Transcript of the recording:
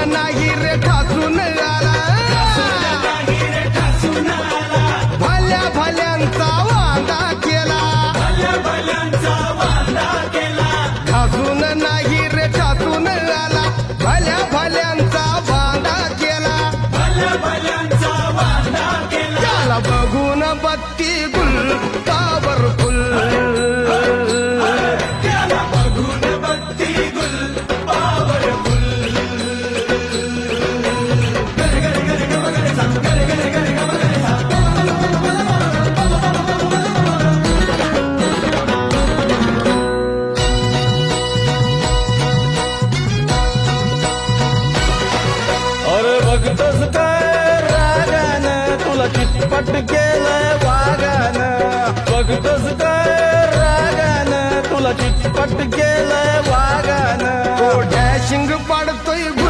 नाही रे ठासून आला भल्या भल्यांचा वांदा केला ठासून नाही रे ठासून आला भल्या भल्यांचा वांदा केला त्याला बघून बत्ती गुल पावरफुल अरे बघतोस काय रागानं तुला चिटपट केलंय वागानं बघतोस काय रागानं तुला चिटपट केलंय वागानं कोढ्या शिंग पाडत